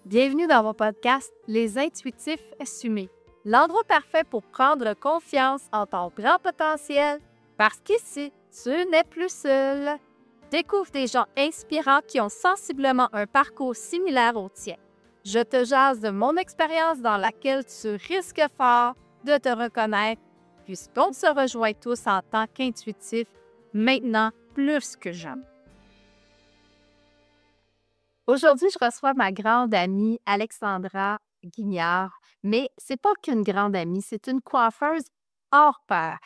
Bienvenue dans mon podcast Les Intuitifs Assumés, l'endroit parfait pour prendre confiance en ton grand potentiel, parce qu'ici, tu n'es plus seul. Découvre des gens inspirants qui ont sensiblement un parcours similaire au tien. Je te jase de mon expérience dans laquelle tu risques fort de te reconnaître, puisqu'on se rejoint tous en tant qu'intuitifs, maintenant plus que jamais. Aujourd'hui, je reçois ma grande amie Alexandra Guignard, mais c'est pas qu'une grande amie, c'est une coiffeuse hors pair.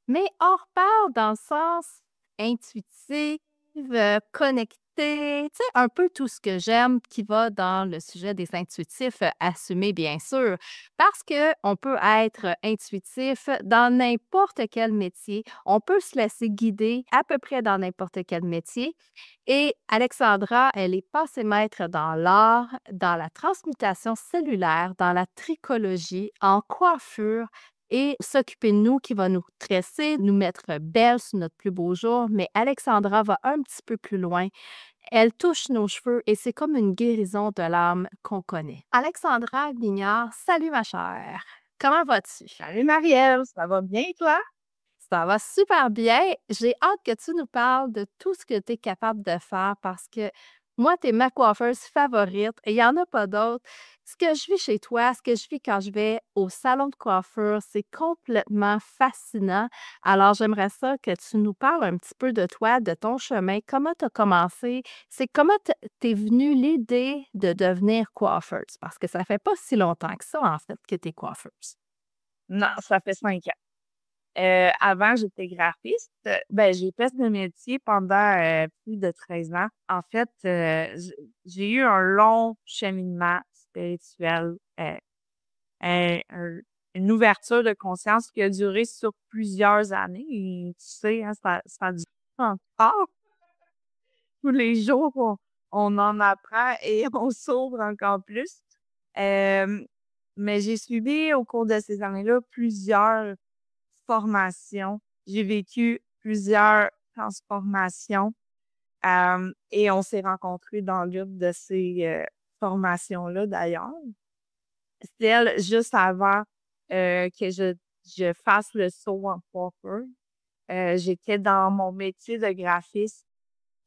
Mais hors pair dans le sens intuitive, connectée, tu sais, un peu tout ce que j'aime qui va dans le sujet des intuitifs assumés, bien sûr, parce qu'on peut être intuitif dans n'importe quel métier. On peut se laisser guider à peu près dans n'importe quel métier. Et Alexandra, elle est passée maître dans l'art, dans la transmutation cellulaire, dans la trichologie, en coiffure et s'occuper de nous, qui va nous tresser, nous mettre belles sur notre plus beau jour. Mais Alexandra va un petit peu plus loin. Elle touche nos cheveux et c'est comme une guérison de l'âme qu'on connaît. Alexandra Guignard, salut ma chère. Comment vas-tu? Salut Marielle, ça va bien toi? Ça va super bien. J'ai hâte que tu nous parles de tout ce que tu es capable de faire parce que moi, tu es ma coiffeuse favorite et il n'y en a pas d'autres. Ce que je vis chez toi, ce que je vis quand je vais au salon de coiffure, c'est complètement fascinant. Alors, j'aimerais ça que tu nous parles un petit peu de toi, de ton chemin, comment tu as commencé, c'est comment t'es venue l'idée de devenir coiffeuse parce que ça fait pas si longtemps que ça, en fait, que tu es coiffeuse. Non, ça fait 5 ans. Avant, j'étais graphiste. J'ai fait ce métier pendant plus de 13 ans. En fait, j'ai eu un long cheminement spirituel, une ouverture de conscience qui a duré sur plusieurs années. Et tu sais, hein, ça dure encore. Tous les jours, on en apprend et on s'ouvre encore plus. Euh, mais j'ai suivi au cours de ces années-là plusieurs formations. J'ai vécu plusieurs transformations et on s'est rencontrés dans l'une de ces formations-là d'ailleurs. Celle juste avant que je fasse le saut en coiffeur. J'étais dans mon métier de graphiste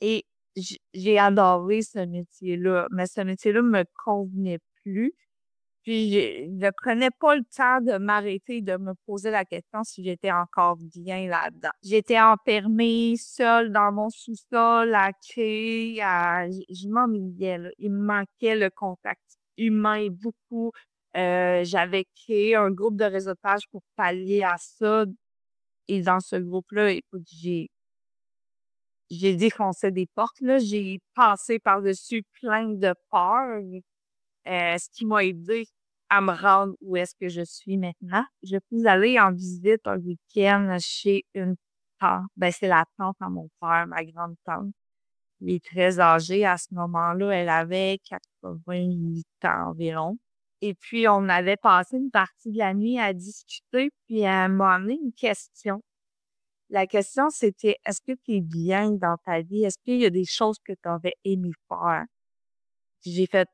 et j'ai adoré ce métier-là, mais ce métier-là me convenait plus. Puis, je ne prenais pas le temps de m'arrêter et de me poser la question si j'étais encore bien là-dedans. J'étais enfermée, seule dans mon sous-sol, à créer, je m'ennuyais, là. Il me manquait le contact humain beaucoup. J'avais créé un groupe de réseautage pour pallier à ça. Et dans ce groupe-là, écoute, j'ai défoncé des portes, là. J'ai passé par-dessus plein de peurs. Ce qui m'a aidé à me rendre où est-ce que je suis maintenant. Je suis allée en visite un week-end chez une tante. C'est la tante à mon père, ma grande tante. Elle est très âgée. À ce moment-là, elle avait 88 ans environ. Et puis, on avait passé une partie de la nuit à discuter, puis elle m'a amené une question. La question, c'était, est-ce que tu es bien dans ta vie? Est-ce qu'il y a des choses que tu aurais aimé faire? Puis j'ai fait,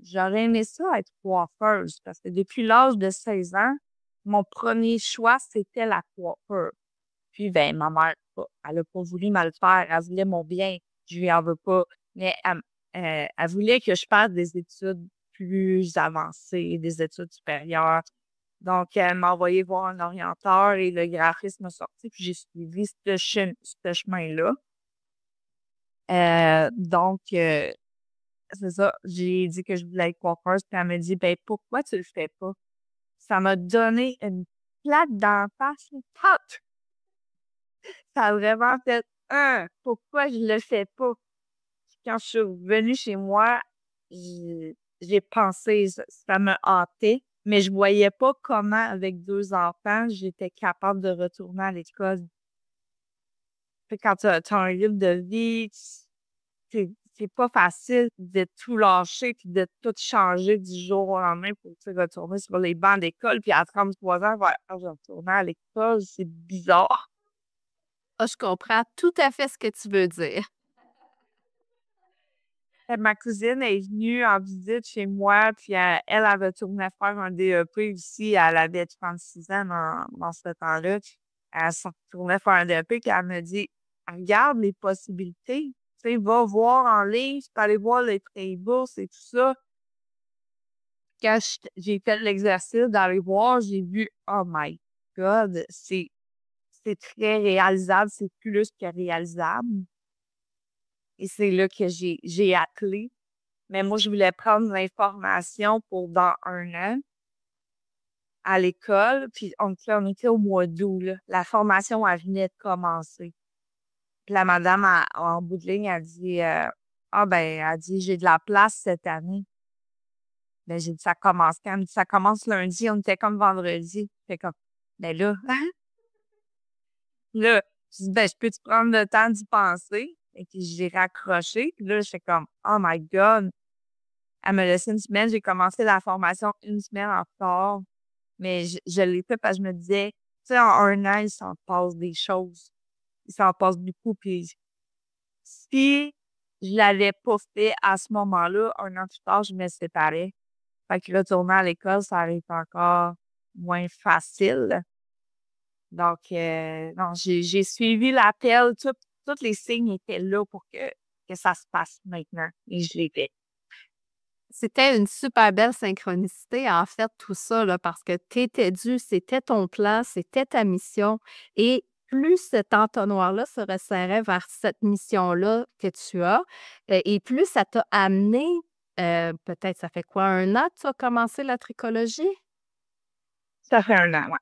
j'aurais aimé ça être coiffeuse parce que depuis l'âge de 16 ans, mon premier choix, c'était la coiffeur. Puis, ma mère, elle a pas voulu me le faire. Elle voulait mon bien. Je lui en veux pas. Mais elle voulait que je fasse des études plus avancées, des études supérieures. Donc, elle m'a envoyé voir un orienteur et le graphiste m'a sorti. Puis, j'ai suivi ce chemin-là. Donc, c'est ça. J'ai dit que je voulais être coiffeuse, puis elle m'a dit, pourquoi tu le fais pas? Ça m'a donné une claque dans la face. Pop! Ça a vraiment fait, pourquoi je le fais pas? Puis quand je suis revenue chez moi, j'ai pensé, ça me hantait, mais je voyais pas comment, avec 2 enfants, j'étais capable de retourner à l'école. Puis quand tu as un livre de vie, c'est pas facile de tout lâcher puis de tout changer du jour au lendemain pour retourner sur les bancs d'école. Puis à 33 ans, je vais retourner à l'école. C'est bizarre. Ah, je comprends tout à fait ce que tu veux dire. Ma cousine est venue en visite chez moi, puis elle avait tourné faire un DEP aussi. Elle avait 36 ans dans ce temps-là. Puis elle s'en retournait faire un DEP, puis elle me dit, regarde les possibilités. Tu sais, va voir en ligne, tu peux aller voir les pré-bourses et tout ça. Quand j'ai fait l'exercice d'aller voir, j'ai vu, oh my God, c'est très réalisable, c'est plus que réalisable. Et c'est là que j'ai attelé. Mais moi, je voulais prendre l'information pour dans 1 an à l'école. Puis on était au mois d'août, là. La formation, elle venait de commencer. Puis la madame, en bout de ligne, elle dit ah ben, elle dit, j'ai de la place cette année. Ben, j'ai dit, ça commence quand? Elle me dit, ça commence lundi, on était comme vendredi. Fait comme, ben là, là, je dis, ben, je peux-tu prendre le temps d'y penser? Et puis j'ai raccroché. Puis là, j'étais comme, oh my God. Elle m'a laissé 1 semaine. J'ai commencé la formation 1 semaine en retard. Mais je l'ai fait parce que je me disais, tu sais, en 1 an, il s'en passe des choses. Il s'en passe beaucoup. Puis si je l'avais pas fait à ce moment-là, 1 an plus tard, je me séparais. Fait que retourner à l'école, ça aurait été encore moins facile. Donc, non, j'ai suivi l'appel. Tous les signes étaient là pour que ça se passe maintenant. Et je l'ai fait. C'était une super belle synchronicité, en fait, tout ça, là, parce que tu étais dû, c'était ton plan, c'était ta mission. Et plus cet entonnoir-là se resserrait vers cette mission-là que tu as, et plus ça t'a amené, peut-être, ça fait quoi, 1 an que tu as commencé la tricologie? Ça fait 1 an, ouais.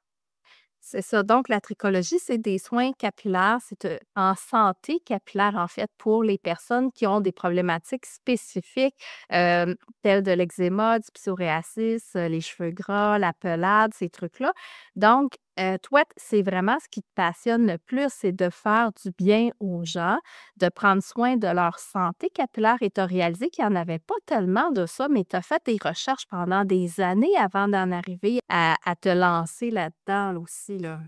C'est ça. Donc, la tricologie, c'est des soins capillaires. C'est en santé capillaire, en fait, pour les personnes qui ont des problématiques spécifiques, telles de l'eczéma, du psoriasis, les cheveux gras, la pelade, ces trucs-là. Donc, toi, c'est vraiment ce qui te passionne le plus, c'est de faire du bien aux gens, de prendre soin de leur santé capillaire et tu as réalisé qu'il n'y en avait pas tellement de ça, mais tu as fait des recherches pendant des années avant d'en arriver à te lancer là-dedans là aussi, là.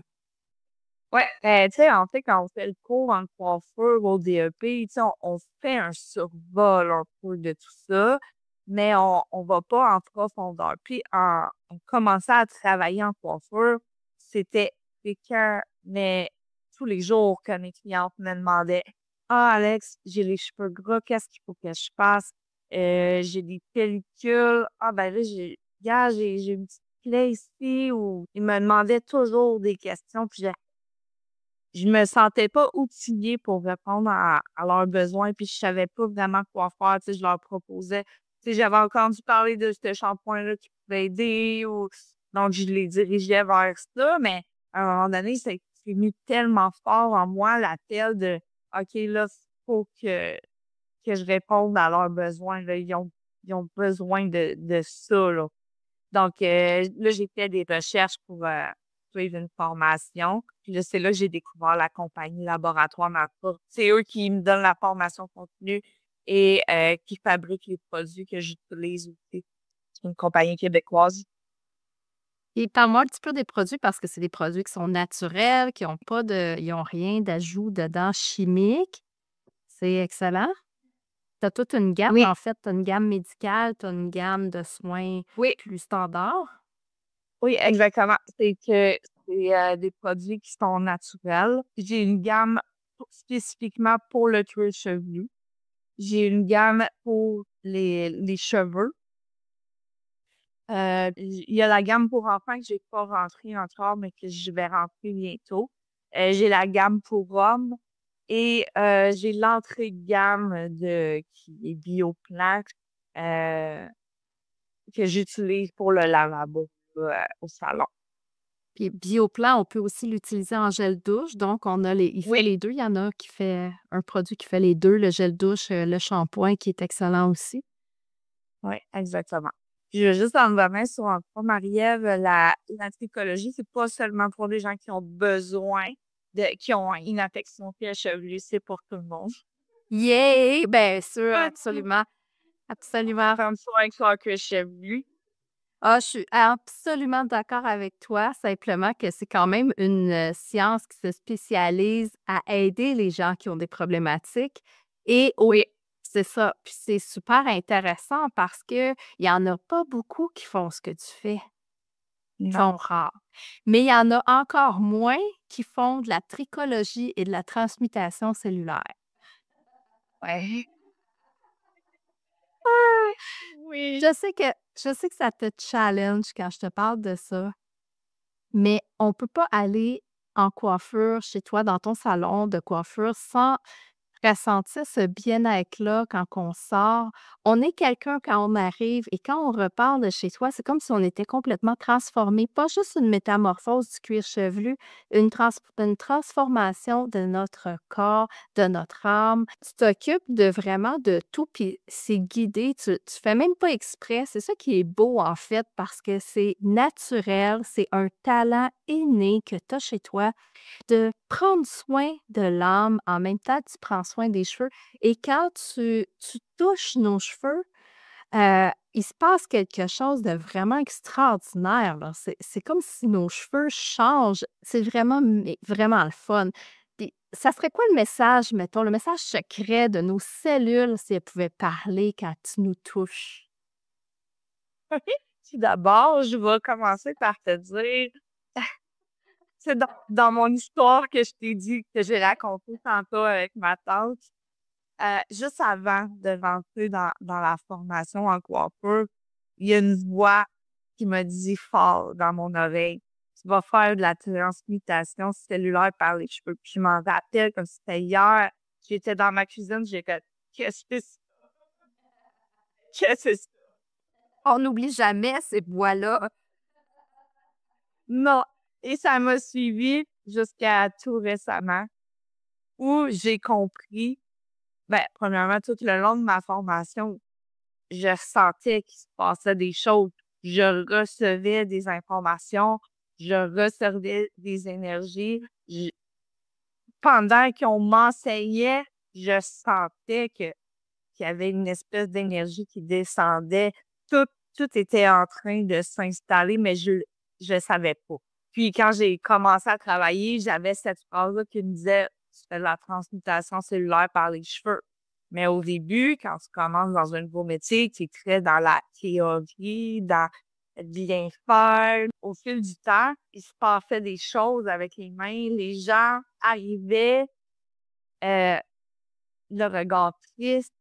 Ouais, tu sais, en fait, quand on fait le cours en coiffeur au DEP, tu sais, on fait un survol un peu de tout ça, mais on va pas en profondeur. Puis, on commençait à travailler en coiffeur, c'était écœurant, mais tous les jours que mes clientes me demandaient, ah, Alex, j'ai les cheveux gras, qu'est-ce qu'il faut que je fasse? J'ai des pellicules. Ah, ben là, gars, j'ai une petite plaie ici, ou ils me demandaient toujours des questions, puis je me sentais pas outillée pour répondre à leurs besoins, puis je savais pas vraiment quoi faire. Tu sais, je leur proposais, tu sais, j'avais entendu parler de ce shampoing-là qui pouvait aider, donc je les dirigeais vers ça, mais à un moment donné, c'est venu tellement fort en moi, l'appel de OK, là, il faut que je réponde à leurs besoins, là. Ils ont besoin de ça, là. Donc, là, j'ai fait des recherches pour suivre une formation. Puis là, c'est là que j'ai découvert la compagnie Laboratoire Nature. C'est eux qui me donnent la formation continue et qui fabriquent les produits que j'utilise aussi. C'est une compagnie québécoise. Et parle-moi un petit peu des produits parce que c'est des produits qui sont naturels, qui ont pas ils ont rien d'ajout dedans chimique. C'est excellent. Tu as toute une gamme, Oui, en fait, tu as une gamme médicale, tu as une gamme de soins oui, plus standards. oui, exactement. C'est que c'est des produits qui sont naturels. J'ai une gamme spécifiquement pour le cuir chevelu. J'ai une gamme pour les cheveux. Il y a la gamme pour enfants que j'ai pas rentrée encore, mais que je vais rentrer bientôt. J'ai la gamme pour hommes et j'ai l'entrée de gamme qui est Bioplan euh, que j'utilise pour le lavabo au salon. Puis Bioplan, on peut aussi l'utiliser en gel douche. Donc, il fait Oui, les deux. Il y en a qui fait un produit qui fait les deux, le gel douche, le shampoing qui est excellent aussi. oui, exactement. Puis je veux juste en revenir sur un point, Marie-Ève, la tricologie, c'est pas seulement pour les gens qui ont besoin qui ont une affection cuir chevelu, c'est pour tout le monde. Yay! Bien sûr, absolument. Absolument. Comme ça avec son cuir chevelu. Ah, je suis absolument d'accord avec toi, simplement que c'est quand même une science qui se spécialise à aider les gens qui ont des problématiques et Oui, C'est ça. Puis c'est super intéressant parce qu'il y en a pas beaucoup qui font ce que tu fais. Ils sont Non. rares. Mais il y en a encore moins qui font de la tricologie et de la transmutation cellulaire. Ouais. Ah, oui. Je sais que ça te challenge quand je te parle de ça, mais on peut pas aller en coiffure chez toi, dans ton salon de coiffure, sans ressentir ce bien-être-là quand on sort. On est quelqu'un quand on arrive et quand on repart de chez toi, c'est comme si on était complètement transformé. Pas juste une métamorphose du cuir chevelu, une transformation de notre corps, de notre âme. Tu t'occupes de vraiment de tout, puis c'est guidé. Tu fais même pas exprès. C'est ça qui est beau, en fait, parce que c'est naturel, c'est un talent inné que tu as chez toi de prendre soin de l'âme, en même temps, tu prends soin des cheveux et quand tu touches nos cheveux, il se passe quelque chose de vraiment extraordinaire, là. C'est comme si nos cheveux changent. C'est vraiment, mais vraiment le fun. Puis ça serait quoi le message, mettons, le message secret de nos cellules si elles pouvaient parler quand tu nous touches? Tout d'abord, je vais commencer par te dire, c'est dans mon histoire que je t'ai dit, que j'ai racontée tantôt avec ma tante. Juste avant de rentrer dans la formation en coiffure, il y a une voix qui m'a dit fort dans mon oreille: «Tu vas faire de la transmutation cellulaire par les cheveux». Puis je m'en rappelle comme si c'était hier. J'étais dans ma cuisine, j'ai fait: «Qu'est-ce que c'est? Qu'est-ce que c'est?» On n'oublie jamais ces voix-là. Non, et ça m'a suivie jusqu'à tout récemment où j'ai compris, ben, premièrement, tout le long de ma formation, je ressentais qu'il se passait des choses. Je recevais des informations, je recevais des énergies. Pendant qu'on m'enseignait, je sentais qu'il y avait une espèce d'énergie qui descendait. Tout, tout était en train de s'installer, mais je savais pas. Puis quand j'ai commencé à travailler, j'avais cette phrase-là qui me disait: «Tu fais de la transmutation cellulaire par les cheveux». Mais au début, quand tu commences dans un nouveau métier, tu es très dans la théorie, dans bien faire. Au fil du temps, il se passait des choses avec les mains. Les gens arrivaient, euh, le regard triste,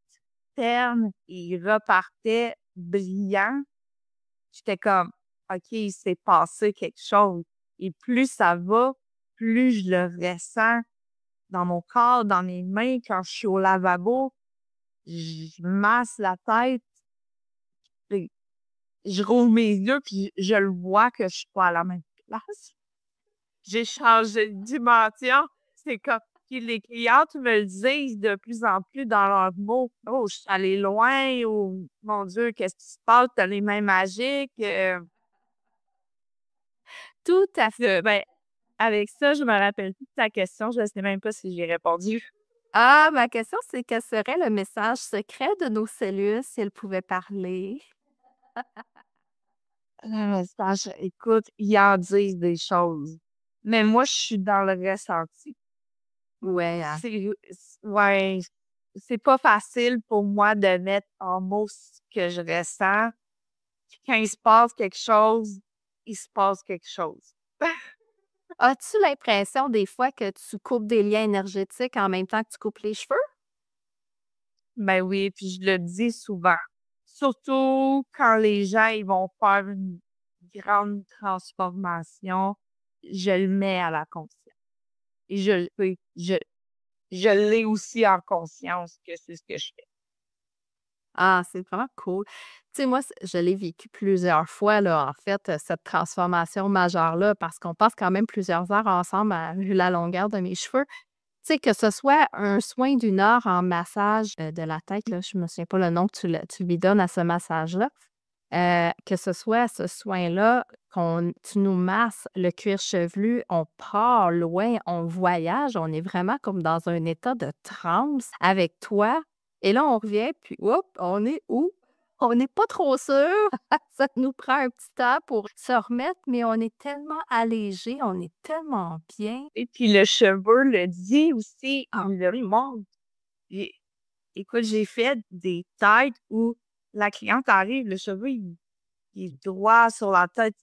terne, et ils repartaient brillants. J'étais comme: «OK, il s'est passé quelque chose». Et plus ça va, plus je le ressens dans mon corps, dans mes mains. Quand je suis au lavabo, je masse la tête, puis je rouvre mes yeux, puis je le vois que je suis pas à la même place. J'ai changé de dimension. C'est comme, puis les clientes me le disent de plus en plus dans leurs mots: «Oh, je suis allée loin», ou «Mon Dieu, qu'est-ce qui se passe? Tu as les mains magiques». Tout à fait. Ben, avec ça, je me rappelle plus de ta question. Je ne sais même pas si j'ai répondu. Ah, ma question, c'est quel serait le message secret de nos cellules si elles pouvaient parler? Le message, écoute, ils en disent des choses, mais moi, je suis dans le ressenti. Ouais, hein. Ouais, c'est pas facile pour moi de mettre en mots ce que je ressens. Quand il se passe quelque chose, il se passe quelque chose. As-tu l'impression des fois que tu coupes des liens énergétiques en même temps que tu coupes les cheveux? Ben oui, puis je le dis souvent. Surtout quand les gens ils vont faire une grande transformation, je le mets à la conscience. Et je l'ai aussi en conscience que c'est ce que je fais. Ah, c'est vraiment cool. Tu sais, moi, je l'ai vécu plusieurs fois, là, en fait, cette transformation majeure-là, parce qu'on passe quand même plusieurs heures ensemble vu la longueur de mes cheveux. Tu sais, que ce soit un soin d'une heure en massage de la tête, là, je me souviens pas le nom que tu lui donnes à ce massage-là, que ce soit ce soin-là, tu nous masses le cuir chevelu, on part loin, on voyage, on est vraiment comme dans un état de transe avec toi. Et là, on revient, puis oups, on est où? On n'est pas trop sûr. Ça nous prend un petit temps pour se remettre, mais on est tellement allégé, on est tellement bien. Et puis le cheveu le dit aussi, il le montre. Écoute, j'ai fait des têtes où la cliente arrive, le cheveu, il est droit sur la tête,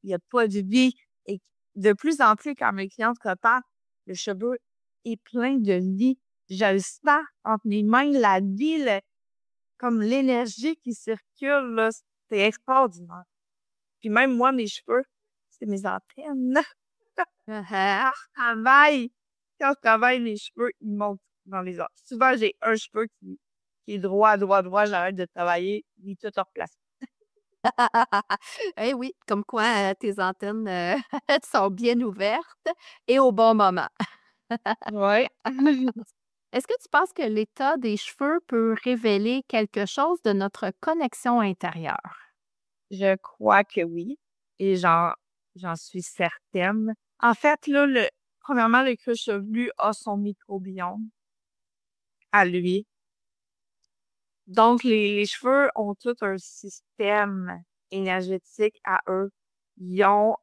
il n'y a pas de vie. Et de plus en plus, quand mes clientes repartent, le cheveu est plein de vie. Je le sens entre mes mains, la vie, comme l'énergie qui circule, là, c'est extraordinaire. Puis même moi, mes cheveux, c'est mes antennes. Ah, Travaille. Quand je travaille, les cheveux, ils montent dans les airs. Souvent, j'ai un cheveu qui est droit, droit, droit. J'arrête de travailler, il est tout replacé. Eh oui, comme quoi tes antennes sont bien ouvertes et au bon moment. Ouais. Est-ce que tu penses que l'état des cheveux peut révéler quelque chose de notre connexion intérieure? Je crois que oui. Et j'en suis certaine. En fait, là, premièrement, le cuir chevelu a son microbiome à lui. Donc, les cheveux ont tout un système énergétique à eux. Ils ont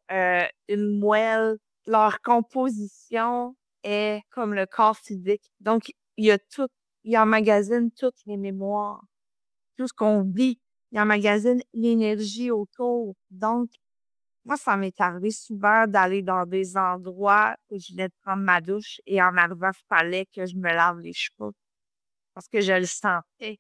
une moelle. Leur composition est comme le corps physique. Donc, il y a tout. Ils emmagasinent toutes les mémoires. Tout ce qu'on vit. Ils emmagasinent l'énergie autour. Donc, moi, ça m'est arrivé souvent d'aller dans des endroits où je venais de prendre ma douche et en arrivant, il fallait que je me lave les cheveux parce que je le sentais.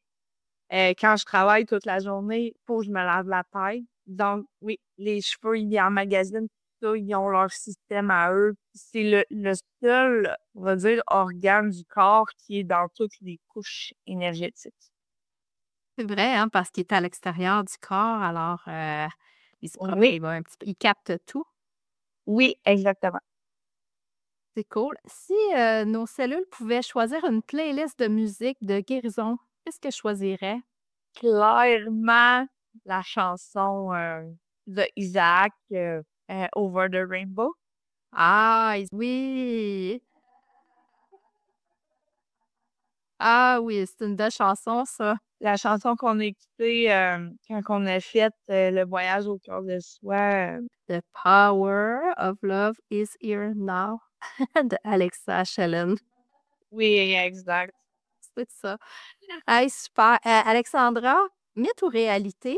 Quand je travaille toute la journée, il faut que je me lave la tête. Donc, oui, les cheveux, ils emmagasinent tout ça, ils ont leur système à eux. C'est le seul, on va dire, organe du corps qui est dans toutes les couches énergétiques. C'est vrai, hein, parce qu'il est à l'extérieur du corps, alors il se promène, Oui, il va un petit peu, il capte tout. oui, exactement. C'est cool. Si nos cellules pouvaient choisir une playlist de musique de guérison, qu'est-ce que je choisirais? Clairement, la chanson de Isaac, Over the Rainbow. Ah, oui! Ah oui, c'est une belle chanson, ça. La chanson qu'on a écoutée quand on a fait le voyage au cœur de soi. The Power of Love is Here Now de Alexa Shellen. Oui, exact. C'est ça. Hey, super. Alexandra, mythe ou réalité?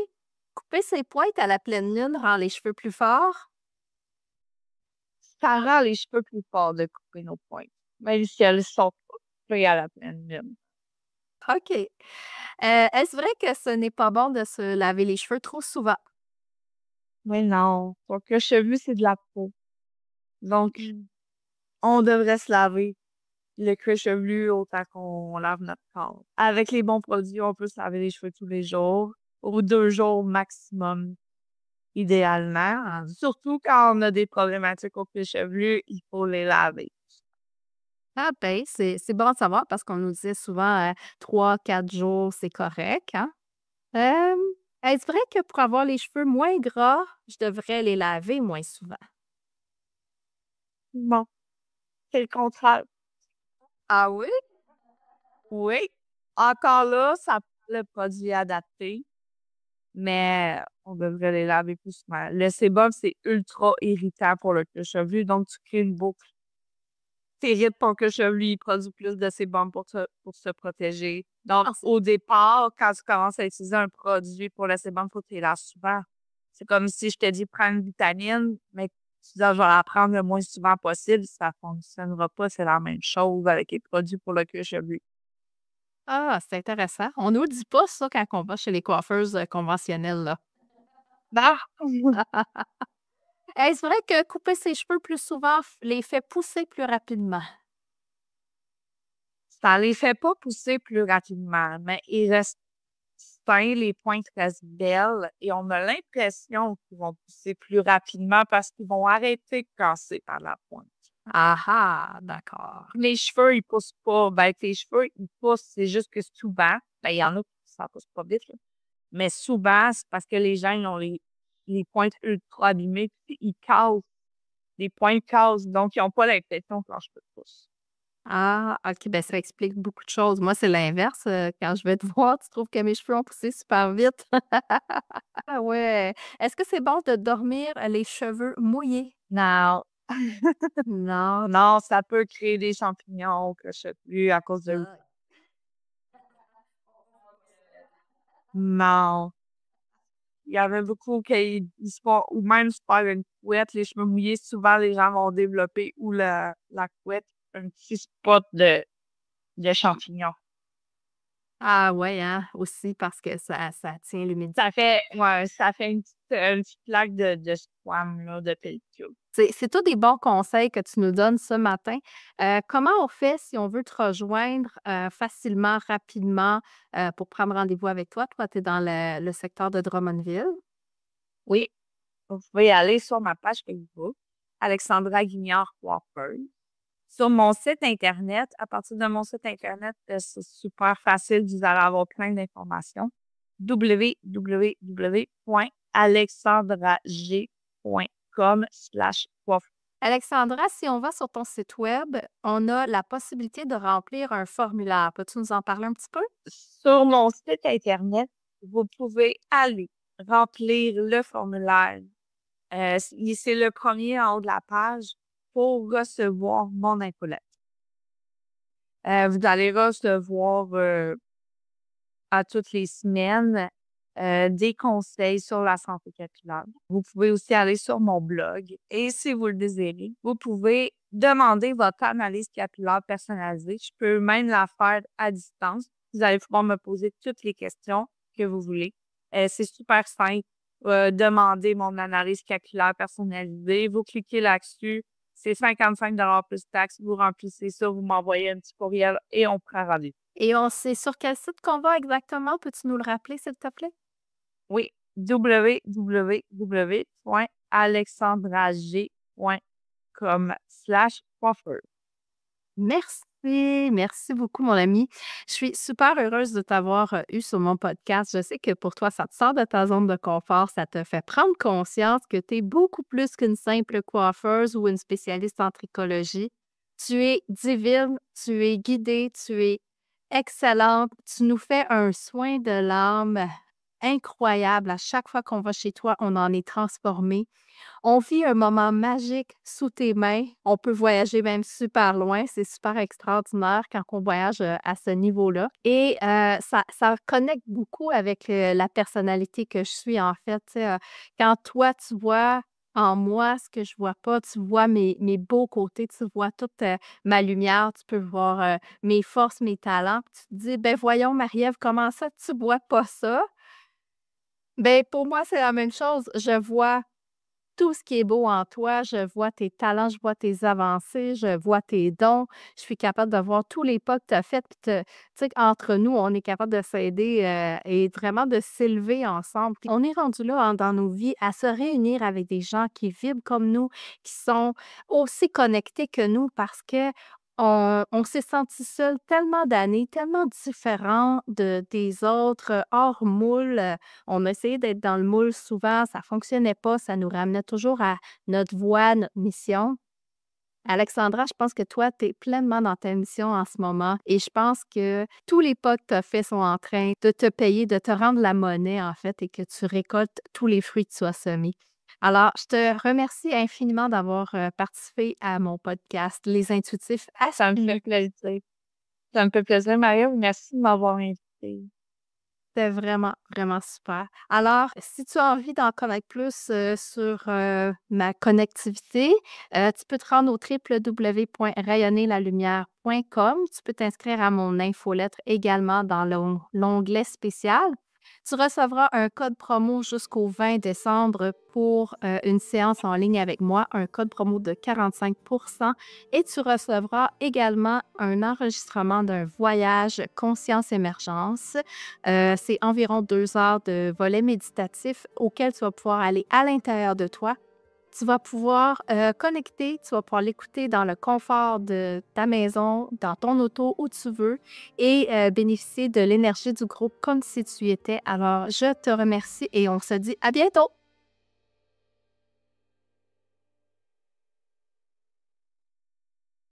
Couper ses pointes à la pleine lune rend les cheveux plus forts? Ça rend les cheveux plus forts de couper nos pointes. Même si elles sont pas coupées à la pleine lune. OK. Est-ce vrai que ce n'est pas bon de se laver les cheveux trop souvent? Mais non, ton cuir chevelu, c'est de la peau. Donc, on devrait se laver le cuir chevelu autant qu'on lave notre corps. Avec les bons produits, on peut se laver les cheveux tous les jours, ou 2 jours maximum, idéalement. Surtout quand on a des problématiques au cuir chevelu, il faut les laver. Ah ben, c'est bon à savoir parce qu'on nous disait souvent 3-4 jours, c'est correct, hein? Euh, Est-ce vrai que pour avoir les cheveux moins gras, je devrais les laver moins souvent? Bon, c'est le contraire. Ah oui? Oui, encore là, ça prend le produit adapté, mais on devrait les laver plus souvent. Le sébum, c'est ultra irritant pour le cuir chevelu, donc tu crées une boucle. T'irrites ton cuir chevelu, il produit plus de sébum pour se protéger. Donc, Ah, au départ, quand tu commences à utiliser un produit pour le sébum, il faut que tu les laves souvent. C'est comme si je te dis prends une vitamine, mais tu dis ah, je vais la prendre le moins souvent possible, ça ne fonctionnera pas. C'est la même chose avec les produits pour le cuir chevelu. ah, c'est intéressant. On nous dit pas ça quand on va chez les coiffeuses conventionnelles, là. Non! Est-ce vrai que couper ses cheveux plus souvent les fait pousser plus rapidement? Ça les fait pas pousser plus rapidement, mais ils restent sains, les pointes restent belles et on a l'impression qu'ils vont pousser plus rapidement parce qu'ils vont arrêter de casser par la pointe. Ah ah, d'accord. Les cheveux, ils poussent pas. Ben, avec les cheveux, ils poussent. C'est juste que souvent, ben, il y en a qui ça pousse pas vite, là. Mais souvent, c'est parce que les gens, ils ont les pointes ultra abîmées, puis ils cassent. Les pointes cassent. Donc, ils n'ont pas l'impression que leurs cheveux poussent. Ah, OK, ben ça explique beaucoup de choses. Moi, c'est l'inverse. Quand je vais te voir, tu trouves que mes cheveux ont poussé super vite. Ah ouais. Est-ce que c'est bon de dormir les cheveux mouillés? Non. Non. Non, ça peut créer des champignons que je sais plus à cause de. Non. Il y avait beaucoup ou même se faire une couette, les cheveux mouillés, souvent les gens vont développer ou la couette, un petit spot de champignons. Ah ouais, hein, aussi parce que ça tient l'humidité. Ça fait une petite plaque de squam, là, de pellicule. C'est tous des bons conseils que tu nous donnes ce matin. Comment on fait si on veut te rejoindre facilement, rapidement pour prendre rendez-vous avec toi? Toi, tu es dans le secteur de Drummondville. Oui, vous pouvez aller sur ma page Facebook, Alexandra Guignard Coiffeuse. Sur mon site Internet, à partir de mon site Internet, c'est super facile, vous allez avoir plein d'informations. www.alexandrag.com/coiffeuse. Alexandra, si on va sur ton site web, on a la possibilité de remplir un formulaire. Peux-tu nous en parler un petit peu? Sur mon site Internet, vous pouvez aller remplir le formulaire. C'est le premier en haut de la page pour recevoir mon infolette. Vous allez recevoir à toutes les semaines des conseils sur la santé capillaire. Vous pouvez aussi aller sur mon blog et si vous le désirez, vous pouvez demander votre analyse capillaire personnalisée. Je peux même la faire à distance. Vous allez pouvoir me poser toutes les questions que vous voulez. C'est super simple. Demandez mon analyse capillaire personnalisée. Vous cliquez là-dessus. C'est 55 plus taxes. Vous remplissez ça, vous m'envoyez un petit courriel et on prend rendez-vous. Et on sait sur quel site qu'on va exactement? Peux-tu nous le rappeler, s'il te plaît? Oui, www.alexandrag.com/coiffeur. Merci beaucoup, mon ami. Je suis super heureuse de t'avoir eu sur mon podcast. Je sais que pour toi, ça te sort de ta zone de confort, ça te fait prendre conscience que tu es beaucoup plus qu'une simple coiffeuse ou une spécialiste en tricologie. Tu es divine, tu es guidée, tu es excellente. Tu nous fais un soin de l'âme incroyable. À chaque fois qu'on va chez toi, on en est transformé. On vit un moment magique sous tes mains. On peut voyager même super loin. C'est super extraordinaire quand on voyage à ce niveau-là. Et ça connecte beaucoup avec la personnalité que je suis, en fait. Tu sais, quand toi, tu vois en moi ce que je vois pas, tu vois mes beaux côtés, tu vois toute ma lumière, tu peux voir mes forces, mes talents. Puis tu te dis, ben voyons, Marie-Ève, comment ça, tu vois pas ça? Ben pour moi, c'est la même chose. Je vois tout ce qui est beau en toi, je vois tes talents, je vois tes avancées, je vois tes dons. Je suis capable de voir tous les pas que tu as faits. Puis tu sais, entre nous, on est capable de s'aider et vraiment de s'élever ensemble. Puis on est rendu là dans nos vies à se réunir avec des gens qui vibrent comme nous, qui sont aussi connectés que nous parce que on s'est senti seul tellement d'années, tellement différent des autres, hors moule. On a essayé d'être dans le moule souvent, ça fonctionnait pas, ça nous ramenait toujours à notre voie, notre mission. Alexandra, je pense que toi, tu es pleinement dans ta mission en ce moment et je pense que tous les pas que tu as faits sont en train de te payer, de te rendre la monnaie, en fait, et que tu récoltes tous les fruits que tu as semés. Alors, je te remercie infiniment d'avoir participé à mon podcast Les Intuitifs Ça me fait plaisir. Ça me fait plaisir, Maria. Merci de m'avoir invitée. C'était vraiment, vraiment super. Alors, si tu as envie d'en connaître plus sur ma connectivité, tu peux te rendre au www.rayonnerlalumière.com. Tu peux t'inscrire à mon infolettre également dans l'onglet spécial. Tu recevras un code promo jusqu'au 20 décembre pour une séance en ligne avec moi, un code promo de 45 et tu recevras également un enregistrement d'un voyage Conscience Émergence. C'est environ 2 heures de volet méditatif auquel tu vas pouvoir aller à l'intérieur de toi. Tu vas pouvoir connecter, tu vas pouvoir l'écouter dans le confort de ta maison, dans ton auto, où tu veux, et bénéficier de l'énergie du groupe comme si tu y étais. Alors, je te remercie et on se dit à bientôt!